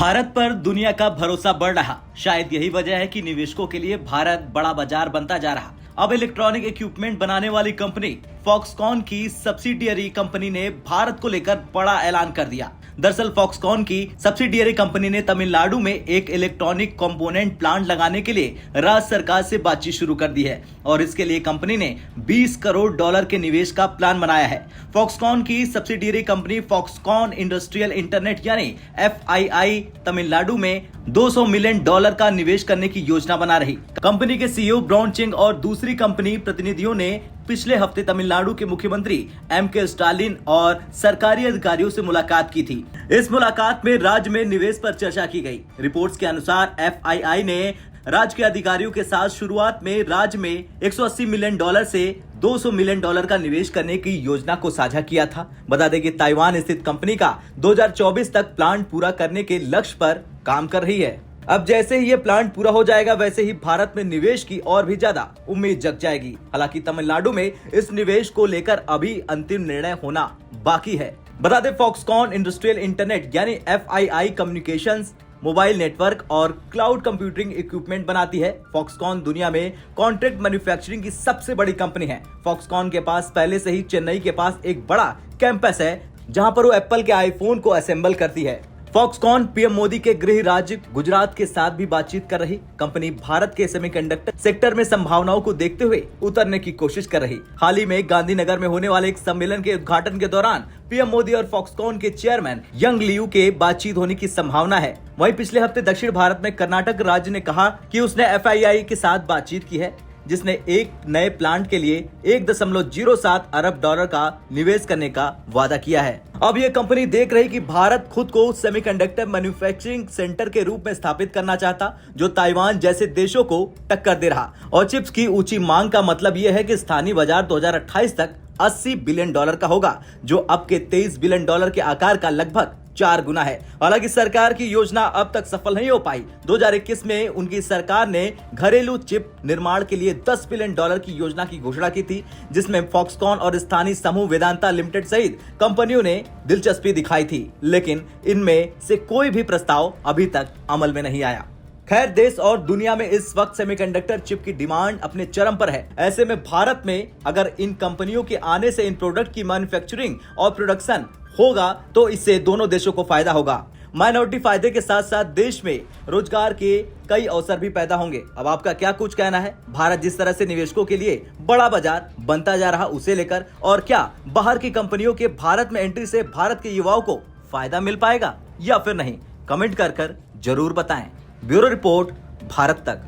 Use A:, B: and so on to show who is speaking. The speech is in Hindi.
A: भारत पर दुनिया का भरोसा बढ़ रहा। शायद यही वजह है कि निवेशकों के लिए भारत बड़ा बाजार बनता जा रहा। अब इलेक्ट्रॉनिक इक्विपमेंट बनाने वाली कंपनी फॉक्सकॉन की सब्सिडियरी कंपनी ने भारत को लेकर बड़ा ऐलान कर दिया। दरअसल फॉक्सकॉन की सब्सिडियरी कंपनी ने तमिलनाडु में एक इलेक्ट्रॉनिक कंपोनेंट प्लांट लगाने के लिए राज्य सरकार से बातचीत शुरू कर दी है और इसके लिए कंपनी ने 20 करोड़ डॉलर के निवेश का प्लान बनाया है। फॉक्सकॉन की subsidiary company Foxconn industrial internet यानी FII तमिलनाडु में 200 मिलियन डॉलर का निवेश करने की योजना बना रही। कंपनी के CEO ब्राउन चिंग और दूसरी कंपनी प्रतिनिधियों ने पिछले हफ्ते तमिलनाडु के मुख्यमंत्री MK स्टालिन और सरकारी अधिकारियों से मुलाकात की थी। इस मुलाकात में राज्य में निवेश पर चर्चा की गई। रिपोर्ट्स के अनुसार FII ने राज्य के अधिकारियों के साथ शुरुआत में राज्य में 180 मिलियन डॉलर से 200 मिलियन डॉलर का निवेश करने की योजना को साझा किया था। बता दें कि ताइवान स्थित कंपनी का 2024 तक प्लांट पूरा करने के लक्ष्य पर काम कर रही है। अब जैसे ही ये प्लांट पूरा हो जाएगा वैसे ही भारत में निवेश की और भी ज्यादा उम्मीद जग जाएगी। हालांकि तमिलनाडु में इस निवेश को लेकर अभी अंतिम निर्णय होना बाकी है। बता दें फॉक्सकॉन इंडस्ट्रियल इंटरनेट यानी FII कम्युनिकेशंस मोबाइल नेटवर्क और क्लाउड कंप्यूटिंग इक्विपमेंट बनाती है। फॉक्सकॉन दुनिया में कॉन्ट्रैक्ट मैन्युफैक्चरिंग की सबसे बड़ी कंपनी है। फॉक्सकॉन के पास पहले से ही चेन्नई के पास एक बड़ा कैंपस है जहां पर वो एप्पल के आईफोन को असेंबल करती है। फॉक्सकॉन PM मोदी के गृह राज्य गुजरात के साथ भी बातचीत कर रही। कंपनी भारत के सेमीकंडक्टर सेक्टर में संभावनाओं को देखते हुए उतरने की कोशिश कर रही। हाल ही में गांधीनगर में होने वाले एक सम्मेलन के उद्घाटन के दौरान PM मोदी और फॉक्सकॉन के चेयरमैन यंग लियू के बातचीत होने की संभावना है। वहीं पिछले हफ्ते दक्षिण भारत में कर्नाटक राज्य ने कहा कि उसने FII के साथ बातचीत की है, जिसने एक नए प्लांट के लिए 1.07 अरब डॉलर का निवेश करने का वादा किया है। अब ये कंपनी देख रही कि भारत खुद को सेमीकंडक्टर मैन्युफैक्चरिंग सेंटर के रूप में स्थापित करना चाहता, जो ताइवान जैसे देशों को टक्कर दे रहा। और चिप्स की ऊंची मांग का मतलब यह है कि स्थानीय बाजार 2028 तक 80 बिलियन डॉलर का होगा, जो अब के 23 बिलियन डॉलर के आकार का लगभग 4 गुना है। हालांकि सरकार की योजना अब तक सफल नहीं हो पाई। 2021 में उनकी सरकार ने घरेलू चिप निर्माण के लिए 10 बिलियन डॉलर की योजना की घोषणा की थी, जिसमें फॉक्सकॉन और स्थानीय समूह वेदांता लिमिटेड सहित कंपनियों ने दिलचस्पी दिखाई थी, लेकिन इनमें से कोई भी प्रस्ताव अभी तक अमल में नहीं आया। खैर, देश और दुनिया में इस वक्त सेमीकंडक्टर चिप की डिमांड अपने चरम पर है। ऐसे में भारत में अगर इन कंपनियों के आने से इन प्रोडक्ट की मैन्युफैक्चरिंग और प्रोडक्शन होगा तो इससे दोनों देशों को फायदा होगा। माइनॉरिटी फायदे के साथ साथ देश में रोजगार के कई अवसर भी पैदा होंगे। अब आपका क्या कुछ कहना है? भारत जिस तरह से निवेशकों के लिए बड़ा बाजार बनता जा रहा उसे लेकर, और क्या बाहर की कंपनियों के भारत में एंट्री से भारत के युवाओं को फायदा मिल पाएगा या फिर नहीं? कमेंट कर जरूर बताएं। ब्यूरो रिपोर्ट, भारत तक।